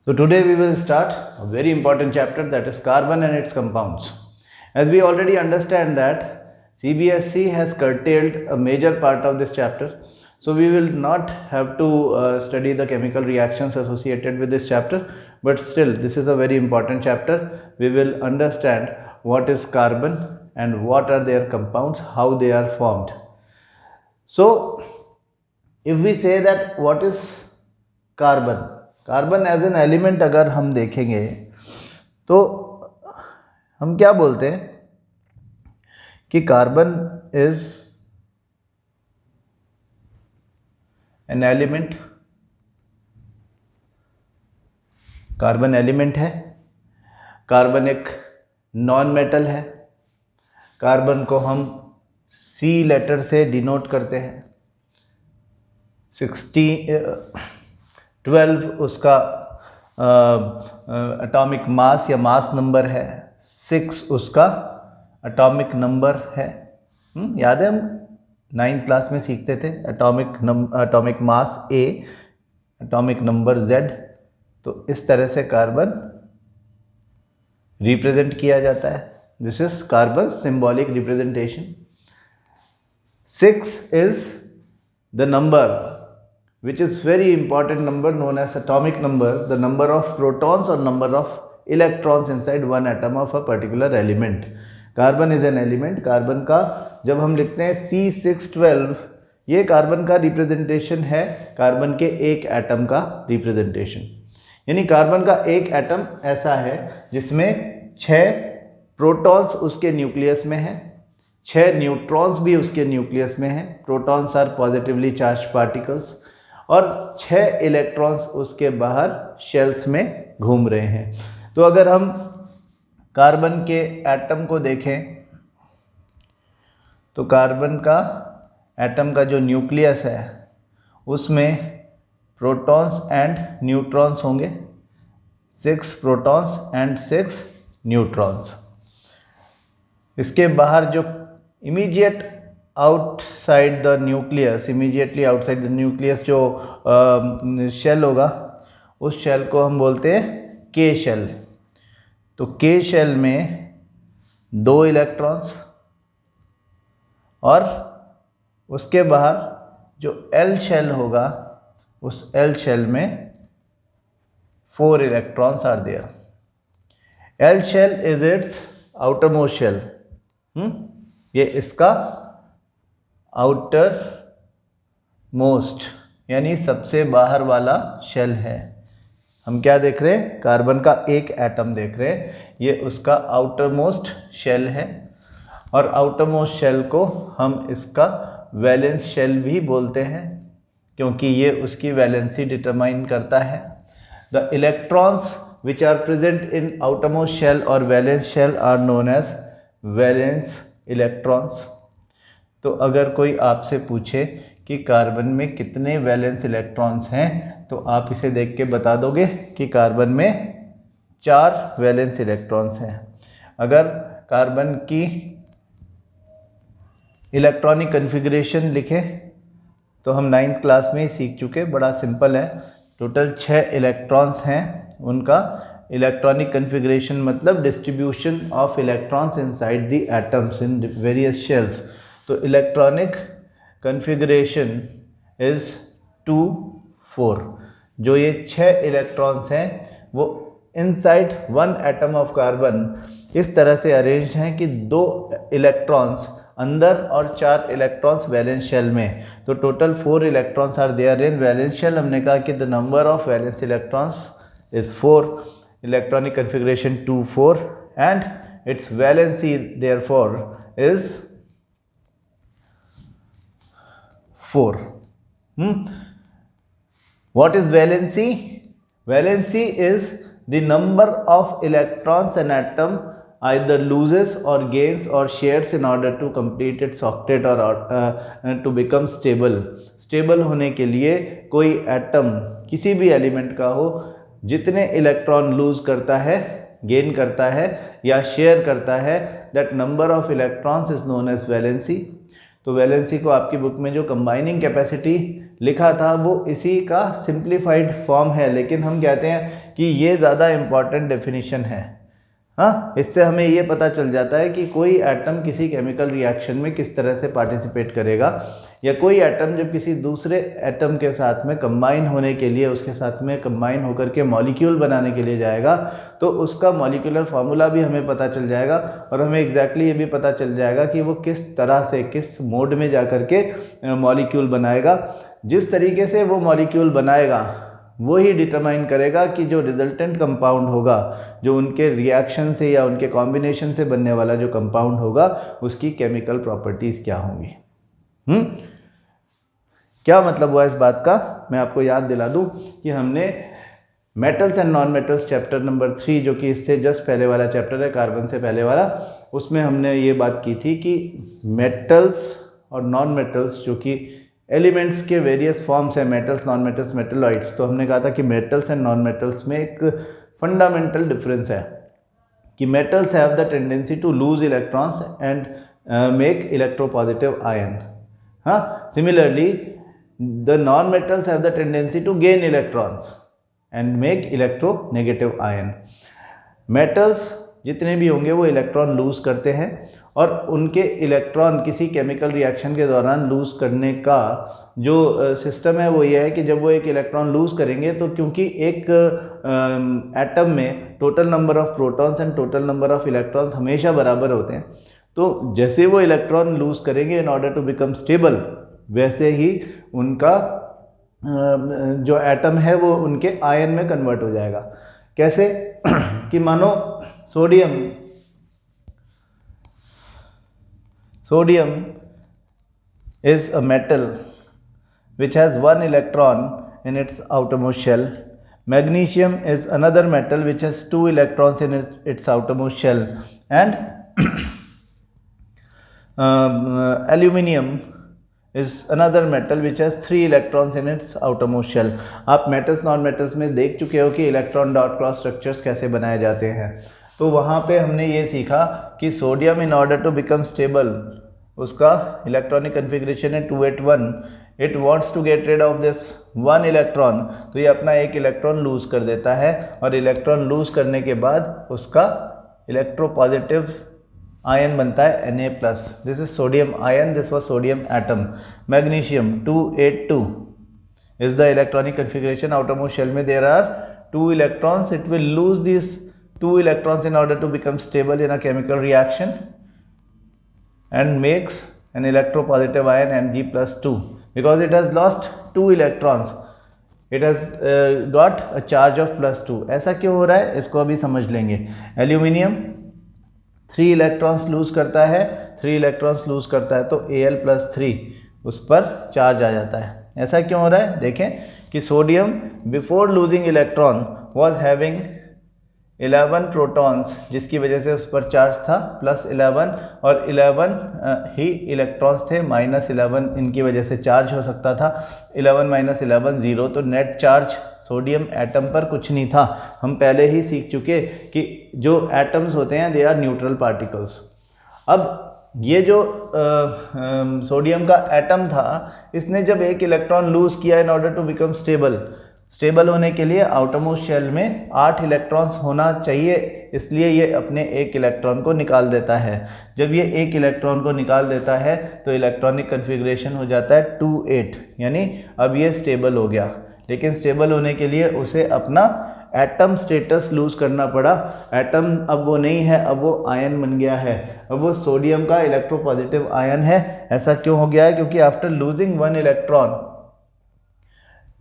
So today we will start a very important chapter, that is carbon and its compounds. As we already understand that CBSE has curtailed a major part of this chapter, so we will not have to study the chemical reactions associated with this chapter, but still this is a very important chapter. We will understand what is carbon and what are their compounds, how they are formed. So if we say that what is carbon, carbon as an element अगर हम देखेंगे तो हम क्या बोलते हैं कि carbon is an element, carbon element है, कार्बन एक नॉन मेटल है, कार्बन को हम C लेटर से डिनोट करते हैं, 12 उसका एटॉमिक मास या मास नंबर है, 6 उसका एटॉमिक नंबर है। याद है हम 9th क्लास में सीखते थे atomic mass A, atomic number Z। तो इस तरह से कार्बन रिप्रेजेंट किया जाता है। This is carbon symbolic representation. 6 is the number which is very important number known as atomic number, the number of protons or number of electrons inside one atom of a particular element. Carbon is an element. Carbon का जब हम लिखते हैं C612, ये carbon का representation है, carbon के एक एटम का रिप्रेजेंटेशन। यानी कार्बन का एक एटम ऐसा है जिसमें 6 प्रोटॉन्स उसके न्यूक्लियस में है, 6 न्यूट्रॉन्स भी उसके न्यूक्लियस में हैं। Protons are positively charge particles, और 6 इलेक्ट्रॉन्स उसके बाहर शेल्स में घूम रहे हैं। तो अगर हम कार्बन के एटम को देखें तो कार्बन का एटम का जो न्यूक्लियस है उसमें प्रोटॉन्स एंड न्यूट्रॉन्स होंगे, 6 प्रोटॉन्स एंड 6 न्यूट्रॉन्स। इसके बाहर जो immediate outside the nucleus, immediately outside the nucleus जो शेल होगा, उस शेल को हम बोलते हैं के शेल। तो के शेल में 2 इलेक्ट्रॉन्स, और उसके बाहर जो एल शेल होगा उस एल शेल में 4 electrons are there. L shell is its outer most shell. ये इसका आउटर मोस्ट यानी सबसे बाहर वाला शेल है। हम क्या देख रहे हैं? कार्बन का एक एटम देख रहे हैं, ये उसका आउटर मोस्ट शेल है। और आउटर मोस्ट शेल को हम इसका वैलेंस शेल भी बोलते हैं, क्योंकि ये उसकी वैलेंसी डिटरमाइन करता है। The electrons which are present in outer most shell और valence shell are known as valence electrons. तो अगर कोई आपसे पूछे कि कार्बन में कितने वैलेंस इलेक्ट्रॉन्स हैं, तो आप इसे देख के बता दोगे कि कार्बन में 4 वैलेंस इलेक्ट्रॉन्स हैं। अगर कार्बन की इलेक्ट्रॉनिक कन्फिग्रेशन लिखें तो हम 9th क्लास में ही सीख चुके, बड़ा सिंपल है। टोटल 6 इलेक्ट्रॉन्स हैं, उनका इलेक्ट्रॉनिक कन्फिग्रेशन मतलब distribution of electrons inside the atoms in various shells. तो इलेक्ट्रॉनिक कन्फिग्रेशन इज 2 4। जो ये 6 इलेक्ट्रॉन्स हैं वो inside one atom of carbon इस तरह से अरेंज हैं कि 2 इलेक्ट्रॉन्स अंदर और 4 इलेक्ट्रॉन्स वैलेंस शेल में। तो total 4 electrons are there in valence shell. हमने कहा कि the number of valence electrons is 4, electronic configuration 2 4, and its valency therefore is 4. What is valency? Valency is the number of electrons an atom either loses or gains or shares in order to complete its octet or to become stable. Stable होने के लिए कोई atom किसी भी element का हो, जितने electron lose करता है, गेन करता है या शेयर करता है, that number of electrons is known as valency. तो वैलेंसी को आपकी बुक में जो कंबाइनिंग कैपेसिटी लिखा था वो इसी का सिंप्लीफाइड फॉर्म है, लेकिन हम कहते हैं कि ये ज़्यादा इम्पॉर्टेंट डेफिनेशन है। हाँ, इससे हमें ये पता चल जाता है कि कोई एटम किसी केमिकल रिएक्शन में किस तरह से पार्टिसिपेट करेगा, या कोई एटम जब किसी दूसरे एटम के साथ में कंबाइन होने के लिए, उसके साथ में कंबाइन होकर के मॉलिक्यूल बनाने के लिए जाएगा, तो उसका मॉलिक्यूलर फार्मूला भी हमें पता चल जाएगा और हमें एग्जैक्टली ये भी पता चल जाएगा कि वो किस तरह से, किस मोड में जा कर के मॉलिक्यूल बनाएगा। जिस तरीके से वो मॉलिक्यूल बनाएगा वो ही डिटरमाइन करेगा कि जो रिजल्टेंट कंपाउंड होगा, जो उनके रिएक्शन से या उनके कॉम्बिनेशन से बनने वाला जो कंपाउंड होगा, उसकी केमिकल प्रॉपर्टीज़ क्या होंगी। क्या मतलब हुआ इस बात का, मैं आपको याद दिला दूं कि हमने metals and non metals chapter number 3, जो कि इससे जस्ट पहले वाला चैप्टर है, कार्बन से पहले वाला, उसमें हमने ये बात की थी कि मेटल्स और नॉन मेटल्स जो कि एलिमेंट्स के वेरियस फॉर्म्स हैं, मेटल्स, नॉन मेटल्स, मेटलॉइड्स, तो हमने कहा था कि मेटल्स एंड नॉन मेटल्स में एक फंडामेंटल डिफरेंस है कि metals have the tendency to lose electrons and make electropositive ion. हाँ, similarly the non metals have the tendency to gain electrons and make electronegative ion. Metals जितने भी होंगे वो electron loose करते हैं, और उनके इलेक्ट्रॉन किसी केमिकल रिएक्शन के दौरान लूज करने का जो सिस्टम है वो ये है कि जब वो एक इलेक्ट्रॉन लूज करेंगे, तो क्योंकि एक एटम में total number of protons and total number of electrons हमेशा बराबर होते हैं, तो जैसे वो इलेक्ट्रॉन लूज करेंगे in order to become stable, वैसे ही उनका जो एटम है वो उनके आयन में कन्वर्ट हो जाएगा। कैसे कि मानो sodium is a metal which has one electron in its outermost shell. Magnesium is another metal which has two electrons in its outermost shell, and aluminium is another metal which has 3 electrons in its outermost shell. आप metals non metals में देख चुके हो कि electron dot cross structures कैसे बनाए जाते हैं, तो वहाँ पे हमने ये सीखा कि sodium in order to become stable, उसका इलेक्ट्रॉनिक कन्फिग्रेशन है 281, it wants to get rid of this one electron, तो ये अपना एक इलेक्ट्रॉन लूज कर देता है, और इलेक्ट्रॉन लूज करने के बाद उसका इलेक्ट्रोपॉजिटिव आयन बनता है Na+. This is sodium ion, this was sodium atom. Magnesium 282 is the electronic configuration. Outermost shell में there are 2 electrons. It will lose these 2 electrons in order to become stable in a chemical reaction and makes an electropositive ion Mg+2. Because it has lost 2 electrons, it has got a charge of +2. ऐसा क्यों हो रहा है इसको अभी समझ लेंगे. Aluminium 3 electrons loose करता है, 3 इलेक्ट्रॉन्स लूज करता है, तो Al+3 उस पर चार्ज आ जाता है. ऐसा क्यों हो रहा है देखें कि sodium before losing electron was having 11 protons, जिसकी वजह से उस पर चार्ज था +11, और 11 ही इलेक्ट्रॉन्स थे, -11 इनकी वजह से चार्ज हो सकता था. 11 - 11 0, तो नेट चार्ज सोडियम एटम पर कुछ नहीं था. हम पहले ही सीख चुके कि जो एटम्स होते हैं दे आर न्यूट्रल पार्टिकल्स. अब ये जो सोडियम का एटम था, इसने जब एक इलेक्ट्रॉन लूज किया in order to become stable होने के लिए आउटरमोस्ट शेल में 8 इलेक्ट्रॉन्स होना चाहिए, इसलिए ये अपने एक इलेक्ट्रॉन को निकाल देता है. जब ये एक इलेक्ट्रॉन को निकाल देता है तो इलेक्ट्रॉनिक कन्फिग्रेशन हो जाता है 2-8, यानी अब ये स्टेबल हो गया. लेकिन स्टेबल होने के लिए उसे अपना एटम स्टेटस लूज करना पड़ा. एटम अब वो नहीं है, अब वो आयन बन गया है. अब वो सोडियम का इलेक्ट्रोपॉजिटिव आयन है. ऐसा क्यों हो गया है? क्योंकि आफ्टर लूजिंग 1 इलेक्ट्रॉन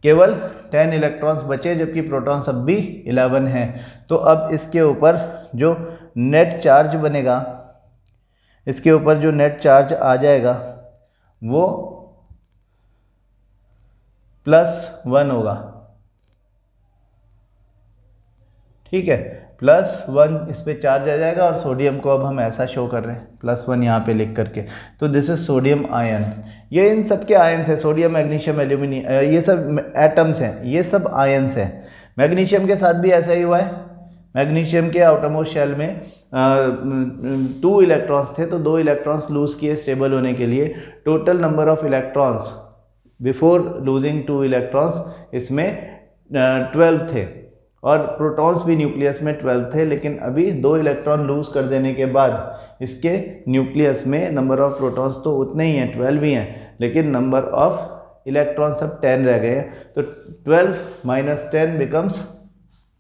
केवल 10 इलेक्ट्रॉन्स बचे, जबकि प्रोटॉन्स अब भी 11 हैं. तो अब इसके ऊपर जो नेट चार्ज बनेगा, इसके ऊपर जो नेट चार्ज आ जाएगा वो +1 होगा. ठीक है, +1 इस पे चार्ज आ जाएगा, और सोडियम को अब हम ऐसा शो कर रहे हैं +1 यहाँ पे लिख करके. तो दिस इज सोडियम आयन. ये इन सब के आयन्स हैं, सोडियम, मैग्नीशियम, एल्यूमिनियम, ये सब एटम्स हैं, ये सब आयन्स हैं. मैग्नीशियम के साथ भी ऐसा ही हुआ है. मैग्नीशियम के आउटरमोस्ट शेल में 2 इलेक्ट्रॉन्स थे, तो 2 इलेक्ट्रॉन्स लूज़ किए स्टेबल होने के लिए। Total number of electrons before losing 2 electrons इसमें 12 थे, और प्रोटॉन्स भी न्यूक्लियस में 12 थे, लेकिन अभी 2 इलेक्ट्रॉन लूज कर देने के बाद इसके न्यूक्लियस में नंबर ऑफ प्रोटॉन्स तो उतने ही हैं, 12 ही हैं, लेकिन नंबर ऑफ इलेक्ट्रॉन सब 10 रह गए हैं। तो 12 माइनस 10 बिकम्स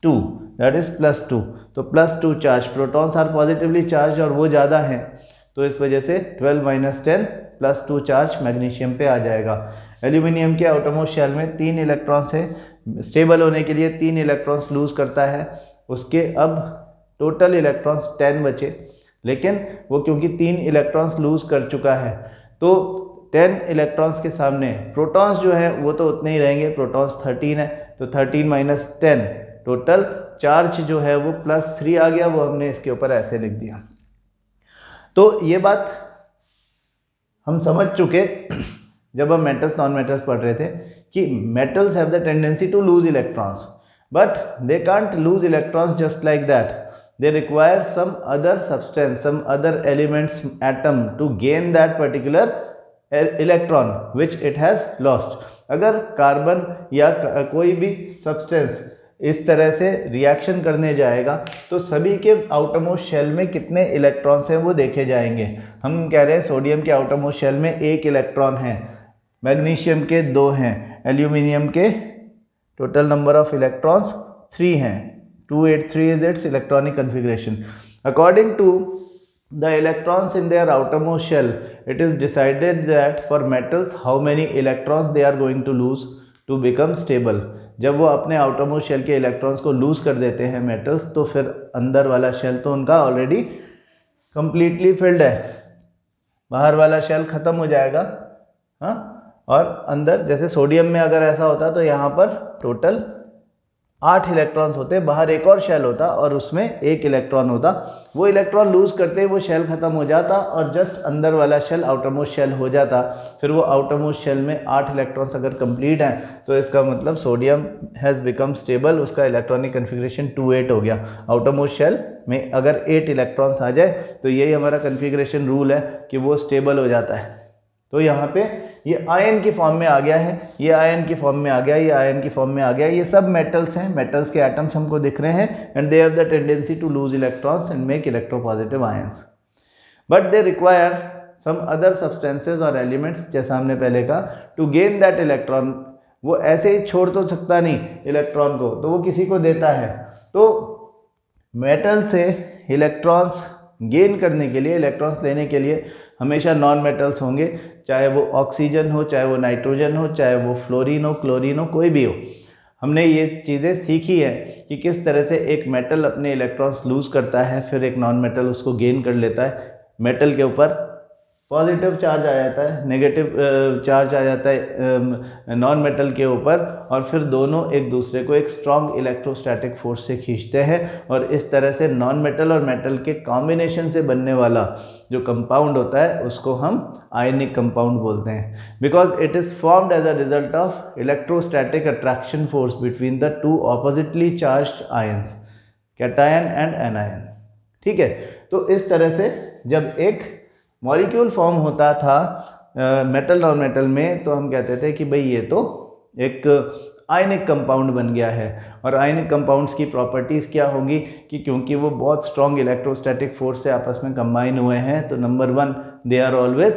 2, दैट इज +2। तो +2 charge, protons are positively charge और वो ज़्यादा हैं, तो इस वजह से 12 माइनस 10 +2 चार्ज मैग्नीशियम पे आ जाएगा। एल्यूमिनियम के आउटरमोस्ट शेल में 3 इलेक्ट्रॉन्स है, स्टेबल होने के लिए 3 इलेक्ट्रॉन्स लूज़ करता है, उसके अब टोटल इलेक्ट्रॉन्स 10 बचे, लेकिन वो क्योंकि 3 इलेक्ट्रॉन्स लूज़ कर चुका है तो 10 इलेक्ट्रॉन्स के सामने प्रोटॉन्स जो है वो तो उतने ही रहेंगे, प्रोटॉन्स 13 है, तो 13 माइनस 10 टोटल चार्ज जो है वो +3 आ गया, वो हमने इसके ऊपर ऐसे लिख दिया। तो ये बात हम समझ चुके जब हम मेटल्स नॉन मेटल्स पढ़ रहे थे कि metals have the tendency to lose electrons, but they can't lose electrons just like that, they require some other substance, some other elements, atom to gain that particular electron which it has lost. अगर carbon या कोई भी substance इस तरह से reaction करने जाएगा तो सभी के आउटरमोस्ट शेल में कितने इलेक्ट्रॉन्स हैं वो देखे जाएंगे। हम कह रहे हैं सोडियम के आउटरमोस्ट शेल में 1 इलेक्ट्रॉन है, मैग्नीशियम के 2 हैं, एल्यूमिनियम के टोटल नंबर ऑफ इलेक्ट्रॉन्स 3 हैं। 283 is its electronic configuration. According to the electrons in their outermost shell, it is decided that for metals how many electrons they are going to lose to become stable। जब वो अपने outermost shell के electrons को loose कर देते हैं metals, तो फिर अंदर वाला शेल तो उनका ऑलरेडी कंप्लीटली फिल्ड है, बाहर वाला शेल ख़त्म हो जाएगा। हाँ, और अंदर जैसे सोडियम में अगर ऐसा होता तो यहाँ पर टोटल 8 इलेक्ट्रॉन्स होते, बाहर एक और शेल होता और उसमें 1 इलेक्ट्रॉन होता, वो इलेक्ट्रॉन लूज करते वो शेल ख़त्म हो जाता और जस्ट अंदर वाला शेल आउटरमोस्ट शेल हो जाता। फिर वो आउटरमोस्ट शेल में 8 इलेक्ट्रॉन्स अगर कंप्लीट हैं तो इसका मतलब सोडियम हैज़ बिकम स्टेबल, उसका इलेक्ट्रॉनिक कन्फिग्रेशन 2-8 हो गया। आउटरमोस्ट शेल में अगर 8 इलेक्ट्रॉन्स आ जाए तो यही हमारा कन्फिग्रेशन रूल है कि वो स्टेबल हो जाता है। तो यहाँ पे ये आयन की फॉर्म में आ गया है, ये आयन की फॉर्म में आ गया, ये आयन की फॉर्म में आ गया, ये सब मेटल्स हैं, मेटल्स के एटम्स हमको दिख रहे हैं, and they have the tendency to lose electrons and make electropositive ions, but they require some other substances और एलिमेंट्स, जैसा हमने पहले कहा, टू गेन दैट इलेक्ट्रॉन। वो ऐसे ही छोड़ तो सकता नहीं इलेक्ट्रॉन को, तो वो किसी को देता है। तो मेटल से इलेक्ट्रॉन्स गेन करने के लिए, इलेक्ट्रॉन्स लेने के लिए हमेशा नॉन मेटल्स होंगे, चाहे वो ऑक्सीजन हो, चाहे वो नाइट्रोजन हो, चाहे वो फ्लोरीन हो, क्लोरीन हो, कोई भी हो। हमने ये चीज़ें सीखी है कि किस तरह से एक मेटल अपने इलेक्ट्रॉन्स लूज़ करता है, फिर एक नॉन मेटल उसको गेन कर लेता है। मेटल के ऊपर पॉजिटिव चार्ज आ जाता है, नेगेटिव चार्ज आ जाता है नॉन मेटल के ऊपर, और फिर दोनों एक दूसरे को एक स्ट्रॉन्ग इलेक्ट्रोस्टैटिक फोर्स से खींचते हैं, और इस तरह से नॉन मेटल और मेटल के कॉम्बिनेशन से बनने वाला जो कंपाउंड होता है उसको हम आयनिक कंपाउंड बोलते हैं, because it is formed as a result of electrostatic attraction force between the 2 oppositely charged ions, cation and anion. ठीक है, तो इस तरह से जब एक मॉलिक्यूल फॉर्म होता था मेटल नॉन मेटल में, तो हम कहते थे कि भाई ये तो एक आयनिक कंपाउंड बन गया है। और आयनिक कंपाउंड्स की प्रॉपर्टीज़ क्या होगी कि क्योंकि वो बहुत स्ट्रॉन्ग इलेक्ट्रोस्टैटिक फोर्स से आपस में कंबाइन हुए हैं, तो number 1 they are always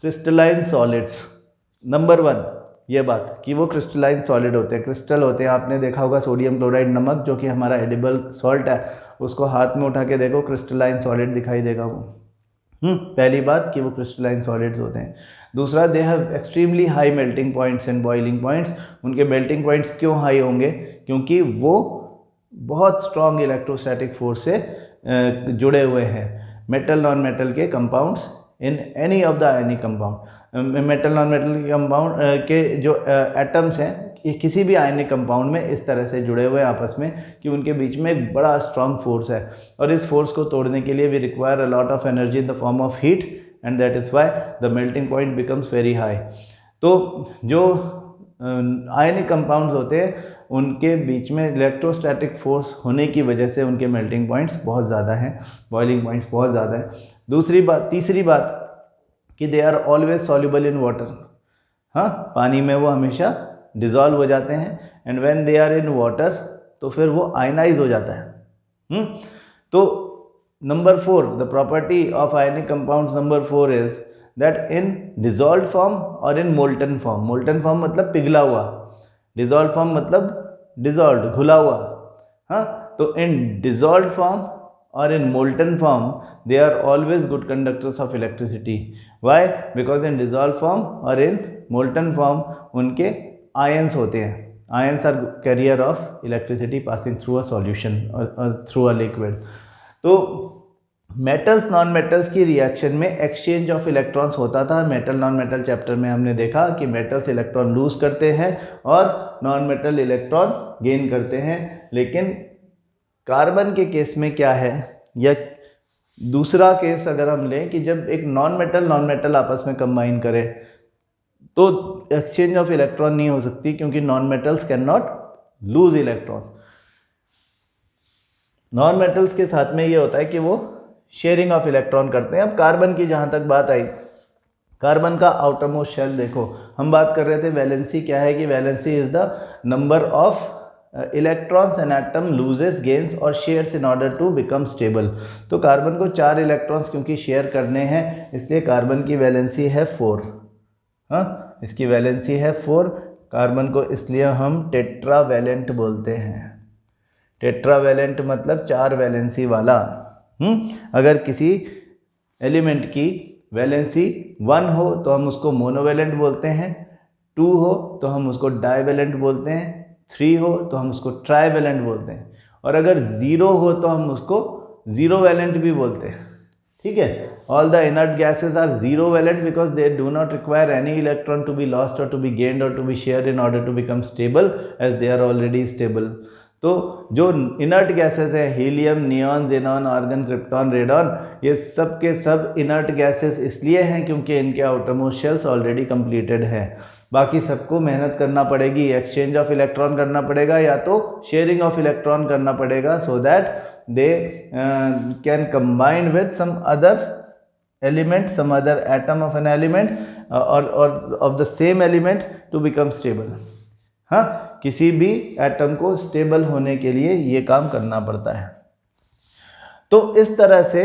crystalline solids. Number 1 ये बात कि वो क्रिस्टलाइन सॉलिड होते हैं, क्रिस्टल होते हैं। आपने देखा होगा सोडियम क्लोराइड नमक जो कि हमारा एडिबल सॉल्ट है, उसको हाथ में उठा के देखो, क्रिस्टलाइन सॉलिड दिखाई देगा वो। पहली बात कि वो क्रिस्टलाइन सॉलिड्स होते हैं। दूसरा, they have extremely high melting points and boiling points. उनके मेल्टिंग पॉइंट्स क्यों हाई होंगे? क्योंकि वो बहुत स्ट्रॉन्ग इलेक्ट्रोस्टैटिक फोर्स से जुड़े हुए हैं। मेटल नॉन मेटल के compounds in any of the ionic compound, metal non metal compound के जो एटम्स हैं किसी भी आयनिक कंपाउंड में इस तरह से जुड़े हुए हैं आपस में कि उनके बीच में एक बड़ा स्ट्रॉन्ग फोर्स है, और इस फोर्स को तोड़ने के लिए we require a lot of energy in the form of heat, and that is why the melting point becomes very high. तो जो आयनिक कंपाउंड्स होते हैं उनके बीच में इलेक्ट्रोस्टैटिक फोर्स होने की वजह से उनके मेल्टिंग पॉइंट्स बहुत ज़्यादा हैं, बॉइलिंग पॉइंट्स बहुत ज़्यादा हैं। तीसरी बात कि they are always soluble in water. हाँ, पानी में वो हमेशा डिज़ोल्व हो जाते हैं, and when they are in water तो फिर वो आयनाइज हो जाता है। तो number 4, the property of ionic compounds number 4 is that in dissolve form और in molten form, molten form मतलब पिघला हुआ, डिजॉल्व फॉर्म मतलब डिजॉल्व घुला हुआ। हाँ, तो इन डिजॉल्व फॉर्म और in molten form they are always good conductors of electricity. Why? Because in dissolved form or in molten form उनके ions होते हैं, ions are carrier of electricity passing through a solution or through a liquid. तो metals non metals की reaction में exchange of electrons होता था। Metal non metal chapter में हमने देखा कि मेटल्स इलेक्ट्रॉन लूज करते हैं और नॉन मेटल इलेक्ट्रॉन गेन करते हैं, लेकिन कार्बन के केस में क्या है, या दूसरा केस अगर हम लें कि जब एक नॉन मेटल आपस में कंबाइन करें तो एक्सचेंज ऑफ इलेक्ट्रॉन नहीं हो सकती, क्योंकि non metals can not lose electrons. Non metals के साथ में ये होता है कि वो शेयरिंग ऑफ इलेक्ट्रॉन करते हैं। अब कार्बन की जहाँ तक बात आई, कार्बन का आउटर मोस्ट शेल देखो, हम बात कर रहे थे वैलेंसी क्या है, कि valency is the number of electrons an atom loses gains और shares in order to become stable. तो कार्बन को 4 इलेक्ट्रॉन्स क्योंकि शेयर करने हैं, इसलिए कार्बन की वैलेंसी है 4। हाँ, इसकी वैलेंसी है 4। कार्बन को इसलिए हम टेट्रावैलेंट बोलते हैं। टेट्रावैलेंट मतलब 4 वैलेंसी वाला। अगर किसी एलिमेंट की वैलेंसी 1 हो तो हम उसको मोनोवैलेंट बोलते हैं, 2 हो तो हम उसको डाइवैलेंट बोलते हैं, 3 हो तो हम उसको ट्राइवैलेंट बोलते हैं, और अगर 0 हो तो हम उसको जीरो वैलेंट भी बोलते हैं। ठीक है, all the inert gases are zero valent because they do not require any electron to be lost और टू बी गेन्ड और to be share in order to become stable, as they are already stable. तो जो inert gases हैं, helium, neon, xenon, argon, krypton, radon, ये सब के सब inert gases इसलिए हैं क्योंकि इनके आउटरमोस्ट शेल्स ऑलरेडी कंप्लीटेड हैं। बाकी सबको मेहनत करना पड़ेगी, एक्सचेंज ऑफ इलेक्ट्रॉन करना पड़ेगा या तो शेयरिंग ऑफ इलेक्ट्रॉन करना पड़ेगा, so that they can combine with some other element, some other atom of an element और of the same element to become stable. हाँ, किसी भी एटम को स्टेबल होने के लिए ये काम करना पड़ता है। तो इस तरह से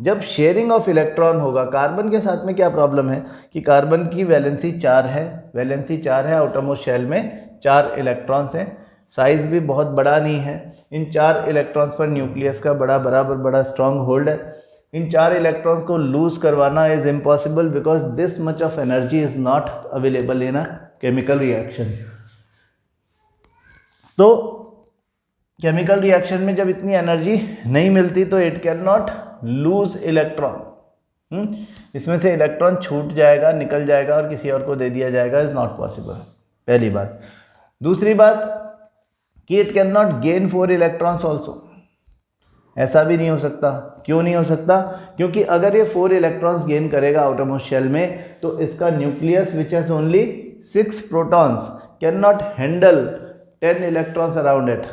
जब शेयरिंग ऑफ इलेक्ट्रॉन होगा, कार्बन के साथ में क्या प्रॉब्लम है कि कार्बन की वैलेंसी 4 है, आउटरमोस्ट शेल में 4 इलेक्ट्रॉन्स हैं, साइज भी बहुत बड़ा नहीं है। इन 4 इलेक्ट्रॉन्स पर न्यूक्लियस का बड़ा स्ट्रॉन्ग होल्ड है। इन 4 इलेक्ट्रॉन्स को लूज करवाना is impossible because this much of energy is not available in a chemical reaction. तो केमिकल रिएक्शन में जब इतनी एनर्जी नहीं मिलती तो it can not lose electron. इसमें से इलेक्ट्रॉन छूट जाएगा, निकल जाएगा और किसी और को दे दिया जाएगा, इज नॉट पॉसिबल, पहली बात। दूसरी बात कि it can not gain 4 electrons also, ऐसा भी नहीं हो सकता। क्यों नहीं हो सकता? क्योंकि अगर ये 4 इलेक्ट्रॉन्स गेन करेगा आउटरमोस्ट शेल में तो इसका nucleus which has only 6 protons can not handle 10 electrons around it.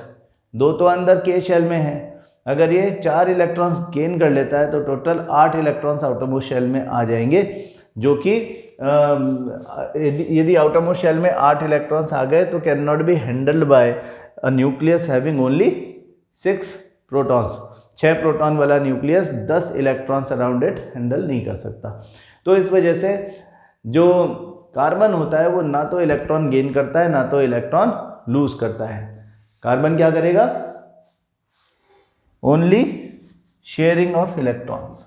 2 तो अंदर के शेल में है, अगर ये 4 इलेक्ट्रॉन्स गेन कर लेता है तो टोटल 8 इलेक्ट्रॉन्स आउटरमोस्ट शेल में आ जाएंगे, जो कि यदि आउटरमोस्ट शेल में 8 इलेक्ट्रॉन्स आ गए तो cannot be handled by a nucleus having only 6 protons. 6 proton वाला nucleus 10 electrons around it handle नहीं कर सकता। तो इस वजह से जो कार्बन होता है वो ना तो इलेक्ट्रॉन गेन करता है ना तो इलेक्ट्रॉन लूज करता है। कार्बन क्या करेगा? Only sharing of electrons.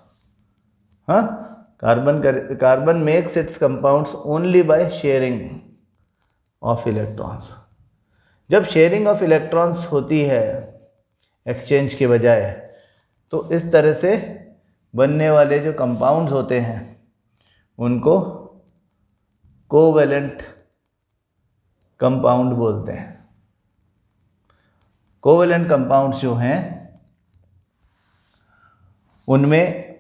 हाँ, carbon makes its compounds only by sharing of electrons. जब शेयरिंग ऑफ इलेक्ट्रॉन्स होती है एक्सचेंज के बजाय, तो इस तरह से बनने वाले जो कंपाउंड्स होते हैं उनको कोवैलेंट कंपाउंड बोलते हैं। कोवैलेंट कंपाउंड्स जो हैं उनमें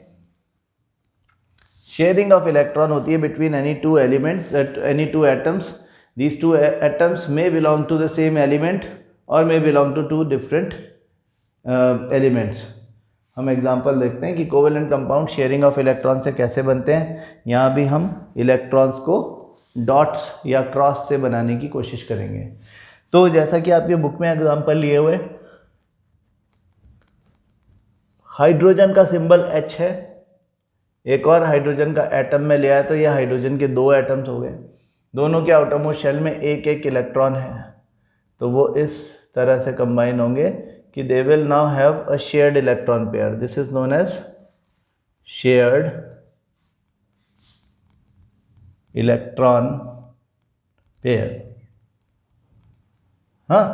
शेयरिंग ऑफ इलेक्ट्रॉन होती है between any two elements, any two atoms these two atoms may belong to the same element or may belong to two different elements. हम एग्जांपल देखते हैं कि covalent compound sharing of electron से कैसे बनते हैं. यहाँ भी हम इलेक्ट्रॉन्स को डॉट्स या क्रॉस से बनाने की कोशिश करेंगे. तो जैसा कि आपके बुक में एग्जांपल लिए हुए, हाइड्रोजन का सिंबल H है, एक और हाइड्रोजन का एटम में लिया है, तो ये हाइड्रोजन के दो एटम्स हो गए. दोनों के आउटरमोस्ट शेल में एक एक इलेक्ट्रॉन है, तो वो इस तरह से कंबाइन होंगे कि they will now have a shared electron pair. This is known as shared electron pair. हाँ,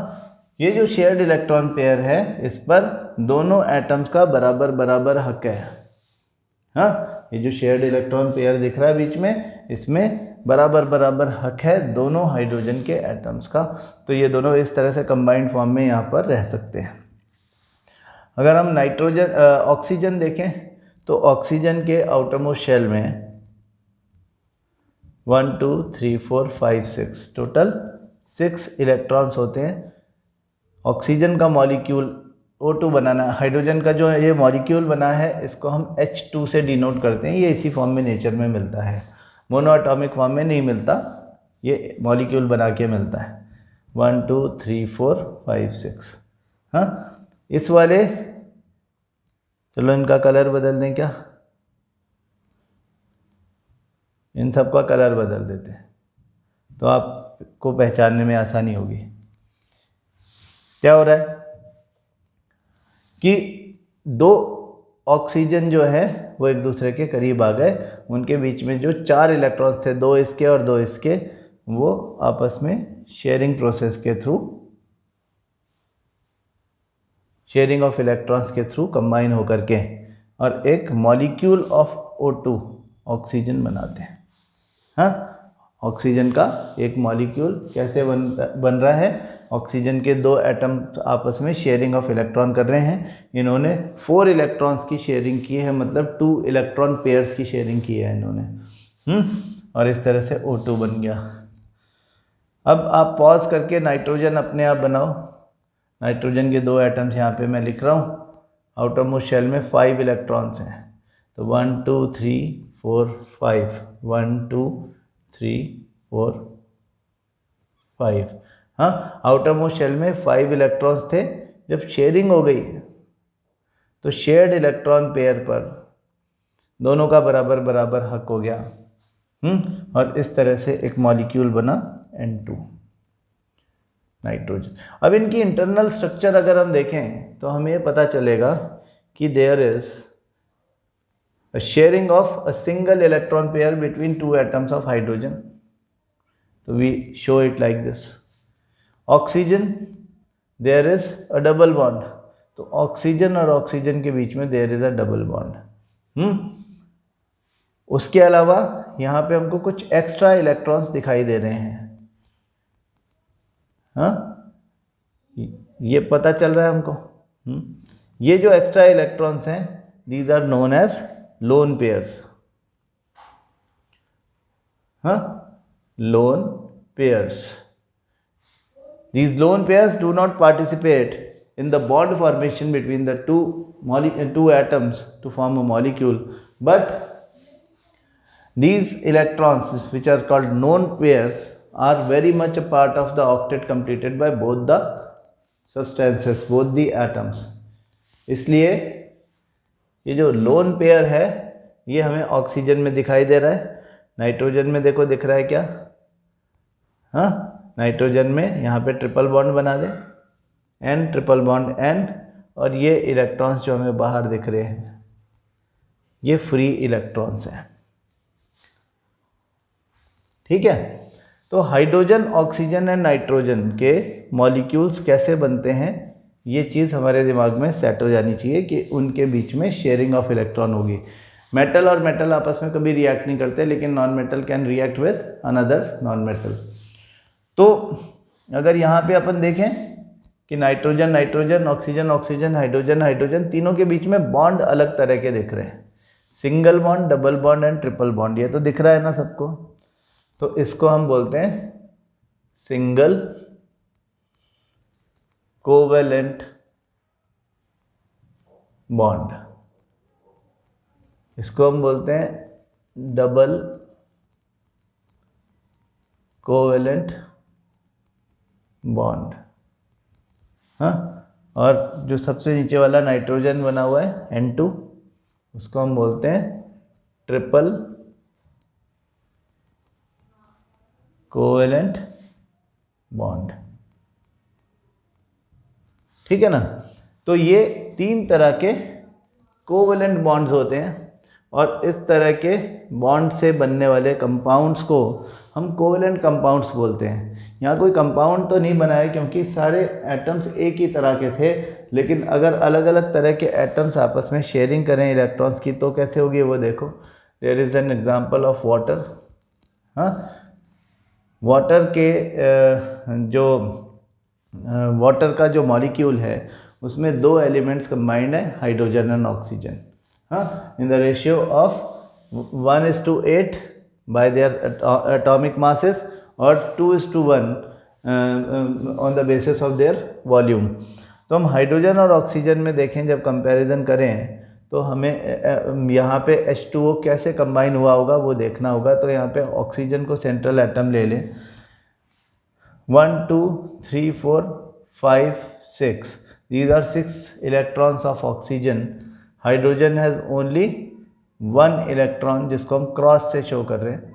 ये जो शेयर्ड इलेक्ट्रॉन पेयर है, इस पर दोनों एटम्स का बराबर बराबर हक है. हाँ, ये जो शेयर्ड इलेक्ट्रॉन पेयर दिख रहा है बीच में, इसमें बराबर बराबर हक है दोनों हाइड्रोजन के एटम्स का. तो ये दोनों इस तरह से कंबाइंड फॉर्म में यहाँ पर रह सकते हैं. अगर हम ऑक्सीजन देखें, तो ऑक्सीजन के आउटरमोस्ट शेल में 1 2 3 4 5 6 टोटल 6 इलेक्ट्रॉन्स होते हैं. ऑक्सीजन का मॉलिक्यूल O2 बनाना, हाइड्रोजन का जो ये मॉलिक्यूल बना है, इसको हम H2 से डिनोट करते हैं. ये इसी फॉर्म में नेचर में मिलता है, मोनोएटॉमिक फॉर्म में नहीं मिलता, ये मॉलिक्यूल बना के मिलता है. 1 2 3 4 5 6. हाँ, इस वाले, चलो इनका कलर बदल दें क्या, इन सब का कलर बदल देते हैं तो आपको पहचानने में आसानी होगी. क्या हो रहा है कि दो ऑक्सीजन जो है वो एक दूसरे के करीब आ गए. उनके बीच में जो 4 इलेक्ट्रॉन्स थे, 2 इसके और 2 इसके, वो आपस में शेयरिंग प्रोसेस के थ्रू, शेयरिंग ऑफ इलेक्ट्रॉन्स के थ्रू कंबाइन होकर के और एक मॉलिक्यूल ऑफ O2 ऑक्सीजन बनाते हैं. हाँ, ऑक्सीजन का एक मॉलिक्यूल कैसे बन रहा है, ऑक्सीजन के 2 एटम आपस में शेयरिंग ऑफ इलेक्ट्रॉन कर रहे हैं. इन्होंने 4 इलेक्ट्रॉन्स की शेयरिंग की है, मतलब 2 इलेक्ट्रॉन पेयर्स की शेयरिंग की है इन्होंने. और इस तरह से O2 बन गया. अब आप पॉज करके नाइट्रोजन अपने आप बनाओ. नाइट्रोजन के 2 एटम्स यहाँ पे मैं लिख रहा हूँ. आउटरमोस्ट शेल में 5 इलेक्ट्रॉन्स हैं, तो 1 2 3 4 5, 1 2 3 4 5. हाँ, आउटरमोस्ट शेल में 5 इलेक्ट्रॉन्स थे. जब शेयरिंग हो गई तो शेयर्ड इलेक्ट्रॉन पेयर पर दोनों का बराबर बराबर हक हो गया. और इस तरह से एक मॉलिक्यूल बना N2, नाइट्रोजन. अब इनकी इंटरनल स्ट्रक्चर अगर हम देखें तो हमें पता चलेगा कि there is a sharing of a single electron pair between 2 atoms of hydrogen. So we show it like this. Oxygen, there is a double bond. तो ऑक्सीजन और ऑक्सीजन के बीच में there is a double bond. उसके अलावा यहाँ पे हमको कुछ एक्स्ट्रा इलेक्ट्रॉन्स दिखाई दे रहे हैं. हाँ, ये पता चल रहा है हमको. ये जो एक्स्ट्रा इलेक्ट्रॉन्स हैं, these are known as lone pairs. हाँ, lone pairs. These lone pairs do not participate in the bond formation between the two atoms to form a molecule, but these electrons, which are called lone pairs, are very much a part of the octet completed by both the substances, both the atoms. इसलिए ये जो lone pair है, ये हमें oxygen में दिखाई दे रहा है. नाइट्रोजन में देखो दिख रहा है क्या. हाँ, नाइट्रोजन में यहाँ पे ट्रिपल बॉन्ड बना दे, N ट्रिपल बॉन्ड N, और ये इलेक्ट्रॉन्स जो हमें बाहर दिख रहे हैं, ये फ्री इलेक्ट्रॉन्स हैं. ठीक है, तो हाइड्रोजन, ऑक्सीजन एंड नाइट्रोजन के मॉलिक्यूल्स कैसे बनते हैं, ये चीज़ हमारे दिमाग में सेट हो जानी चाहिए कि उनके बीच में शेयरिंग ऑफ इलेक्ट्रॉन होगी. मेटल और मेटल आपस में कभी रिएक्ट नहीं करते, लेकिन non metal can react with another non metal. तो अगर यहाँ पे अपन देखें कि nitrogen nitrogen, oxygen oxygen, hydrogen hydrogen, तीनों के बीच में बॉन्ड अलग तरह के दिख रहे हैं. Single bond, double bond and triple bond, ये तो दिख रहा है ना सबको. तो इसको हम बोलते हैं सिंगल कोवेलेंट बॉन्ड, इसको हम बोलते हैं डबल कोवेलेंट बॉन्ड। हाँ, और जो सबसे नीचे वाला नाइट्रोजन बना हुआ है N2, उसको हम बोलते हैं ट्रिपल कोवेलेंट बॉन्ड। ठीक है ना। तो ये 3 तरह के कोवेलेंट बॉन्ड्स होते हैं, और इस तरह के बॉन्ड से बनने वाले कंपाउंड्स को हम कोवेलेंट कंपाउंड्स बोलते हैं। यहाँ कोई कंपाउंड तो नहीं बना है क्योंकि सारे एटम्स एक ही तरह के थे, लेकिन अगर अलग अलग तरह के एटम्स आपस में शेयरिंग करें इलेक्ट्रॉन्स की तो कैसे होगी वो देखो। There is an example of water. हाँ, वाटर के जो वाटर का जो मॉलिक्यूल है उसमें 2 एलिमेंट्स कंबाइंड है, हाइड्रोजन एंड ऑक्सीजन। हाँ, in the ratio of 1:8 by their atomic masses और 2:1 on the basis of their volume. तो हम हाइड्रोजन और ऑक्सीजन में देखें, जब कंपैरिजन करें तो हमें यहाँ पे H2O कैसे कंबाइन हुआ होगा वो देखना होगा। तो यहाँ पे ऑक्सीजन को सेंट्रल एटम ले लें, 1 2 3 4 5 6, these are 6 electrons of oxygen. Hydrogen has only 1 electron, जिसको हम क्रॉस से शो कर रहे हैं।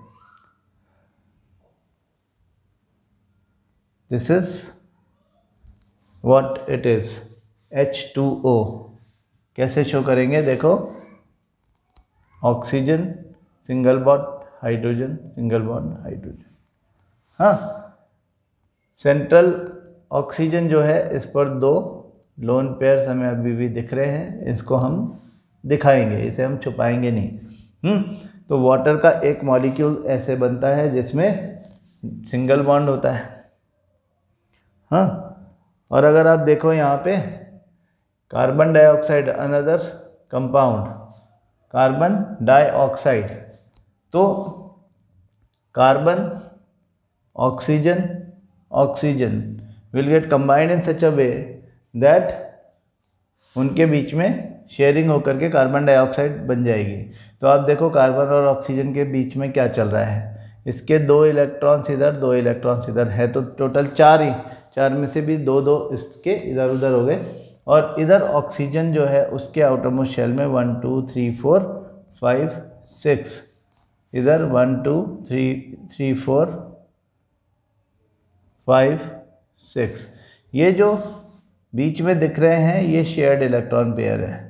This is what it is, H2O। कैसे शो करेंगे देखो, oxygen single bond hydrogen, single bond hydrogen. हाँ, सेंट्रल ऑक्सीजन जो है इस पर 2 लोन पेयर्स हमें अभी भी दिख रहे हैं, इसको हम दिखाएंगे, इसे हम छुपाएंगे नहीं। तो वाटर का एक मॉलिक्यूल ऐसे बनता है जिसमें सिंगल बॉन्ड होता है। हाँ, और अगर आप देखो यहाँ पे carbon dioxide, another compound carbon dioxide, तो carbon oxygen oxygen will get combined in such a way that उनके बीच में शेयरिंग होकर के कार्बन डाइऑक्साइड बन जाएगी। तो आप देखो कार्बन और ऑक्सीजन के बीच में क्या चल रहा है, इसके 2 इलेक्ट्रॉन्स इधर 2 इलेक्ट्रॉन्स इधर है, तो टोटल 4 ही, 4 में से भी 2 इसके इधर उधर हो गए। और इधर ऑक्सीजन जो है उसके आउटरमोस्ट शेल में 1 2 3 4 5 6, इधर 1 2 3 4 5 6, ये जो बीच में दिख रहे हैं ये शेयर्ड इलेक्ट्रॉन पेयर है।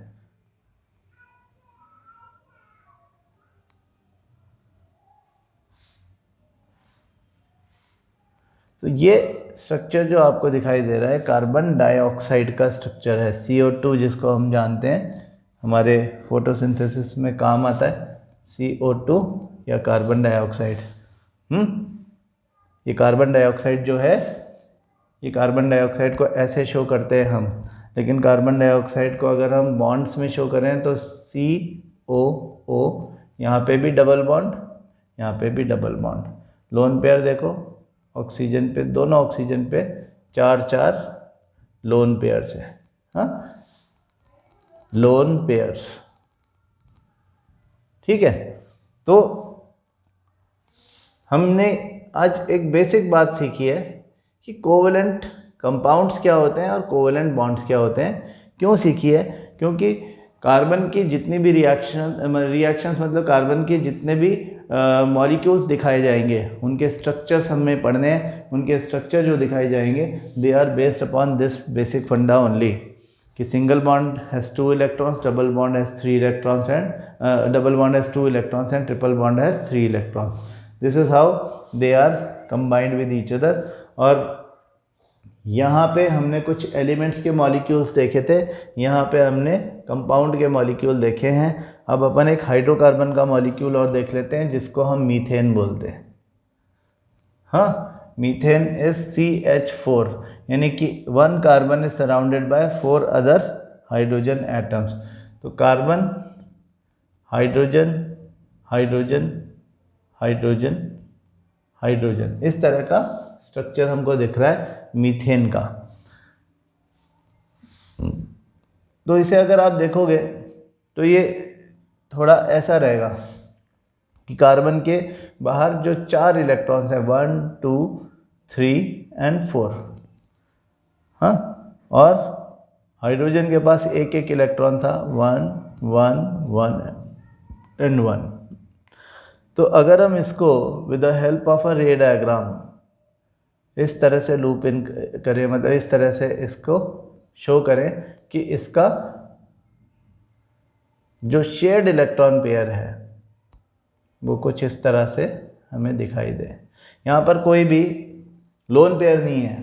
तो ये स्ट्रक्चर जो आपको दिखाई दे रहा है कार्बन डाइऑक्साइड का स्ट्रक्चर है, CO2 जिसको हम जानते हैं हमारे फोटोसिंथेसिस में काम आता है, CO2 या कार्बन डाइऑक्साइड। ये कार्बन डाइऑक्साइड जो है, ये कार्बन डाइऑक्साइड को ऐसे शो करते हैं हम, लेकिन कार्बन डाइऑक्साइड को अगर हम बॉन्ड्स में शो करें तो COO, यहाँ पे भी डबल बॉन्ड, यहाँ पे भी डबल बॉन्ड। लोन पेयर देखो, ऑक्सीजन पे, दोनों ऑक्सीजन पे 4 4 लोन पेयर्स है। हाँ, लोन पेयर्स। ठीक है, तो हमने आज एक बेसिक बात सीखी है कि कोवेलेंट कंपाउंड्स क्या होते हैं और कोवेलेंट बॉन्ड्स क्या होते हैं। क्यों सीखी है? क्योंकि कार्बन की जितनी भी रिएक्शंस मतलब कार्बन के जितने भी मॉलिक्यूल्स दिखाए जाएंगे उनके स्ट्रक्चर्स हमें पढ़ने हैं। उनके स्ट्रक्चर जो दिखाए जाएंगे they are based upon this basic funda only, कि single bond has 2 electrons, double bond has 3 electrons and double bond has 2 electrons and triple bond has 3 electrons. This is how they are combined with each other. और यहाँ पे हमने कुछ elements के molecules देखे थे, यहाँ पे हमने कंपाउंड के मॉलिक्यूल देखे हैं। अब अपन एक हाइड्रोकार्बन का मॉलिक्यूल और देख लेते हैं जिसको हम मीथेन बोलते हैं। हाँ, मीथेन इज CH4, यानी कि 1 carbon is surrounded by 4 other hydrogen atoms. तो carbon, hydrogen, hydrogen, hydrogen, hydrogen, इस तरह का स्ट्रक्चर हमको दिख रहा है मीथेन का। तो इसे अगर आप देखोगे तो ये थोड़ा ऐसा रहेगा कि कार्बन के बाहर जो 4 इलेक्ट्रॉन्स हैं 1 2 3 एंड 4, हाँ, और हाइड्रोजन के पास एक एक इलेक्ट्रॉन था 1 1 1 एंड 1। तो अगर हम इसको with the help of a रे डायग्राम इस तरह से लूप इन करें, मतलब इस तरह से इसको शो करें कि इसका जो शेयर्ड इलेक्ट्रॉन पेयर है वो कुछ इस तरह से हमें दिखाई दे। यहाँ पर कोई भी लोन पेयर नहीं है,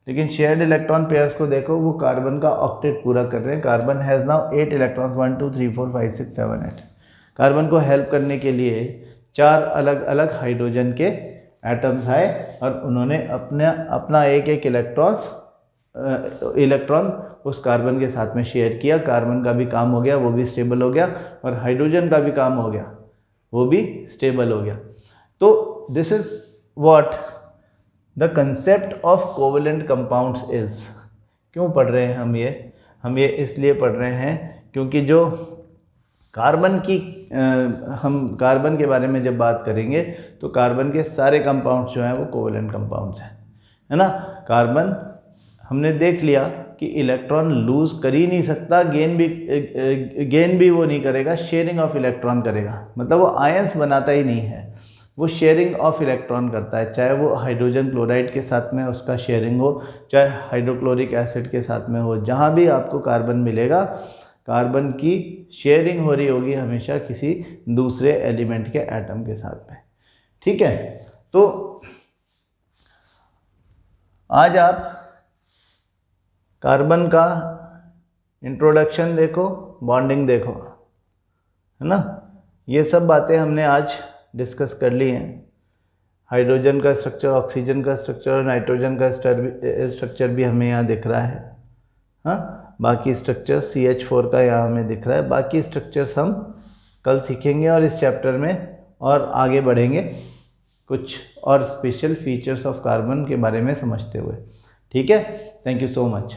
लेकिन शेयर्ड इलेक्ट्रॉन पेयर्स को देखो, वो कार्बन का ऑक्टेट पूरा कर रहे हैं। Carbon has now 8 electrons 1 2 3 4 5 6 7 8। Carbon को हेल्प करने के लिए 4 अलग अलग हाइड्रोजन के एटम्स आए और उन्होंने अपना एक एक इलेक्ट्रॉन उस कार्बन के साथ में शेयर किया। कार्बन का भी काम हो गया, वो भी स्टेबल हो गया, और हाइड्रोजन का भी काम हो गया, वो भी स्टेबल हो गया। तो this is what the concept of covalent compounds is. क्यों पढ़ रहे हैं हम ये इसलिए पढ़ रहे हैं क्योंकि जो कार्बन की हम कार्बन के बारे में जब बात करेंगे तो कार्बन के सारे कंपाउंड्स जो हैं वो कोवेलेंट कंपाउंड्स हैं, है ना। कार्बन हमने देख लिया कि इलेक्ट्रॉन लूज कर ही नहीं सकता, गेन भी वो नहीं करेगा, शेयरिंग ऑफ इलेक्ट्रॉन करेगा, मतलब वो आयंस बनाता ही नहीं है, वो शेयरिंग ऑफ इलेक्ट्रॉन करता है। चाहे वो हाइड्रोजन क्लोराइड के साथ में उसका शेयरिंग हो, चाहे हाइड्रोक्लोरिक एसिड के साथ में हो, जहाँ भी आपको कार्बन मिलेगा, कार्बन की शेयरिंग हो रही होगी हमेशा किसी दूसरे एलिमेंट के एटम के साथ में, ठीक है। तो आज आप कार्बन का इंट्रोडक्शन देखो, बॉन्डिंग देखो, है ना। ये सब बातें हमने आज डिस्कस कर ली हैं। हाइड्रोजन का स्ट्रक्चर, ऑक्सीजन का स्ट्रक्चर और नाइट्रोजन का स्ट्रक्चर भी हमें यहाँ दिख रहा है, हाँ। बाकी स्ट्रक्चर CH4 का यहाँ हमें दिख रहा है। बाकी स्ट्रक्चर्स हम कल सीखेंगे और इस चैप्टर में और आगे बढ़ेंगे कुछ और स्पेशल फीचर्स ऑफ कार्बन के बारे में समझते हुए, ठीक है। Thank you so much.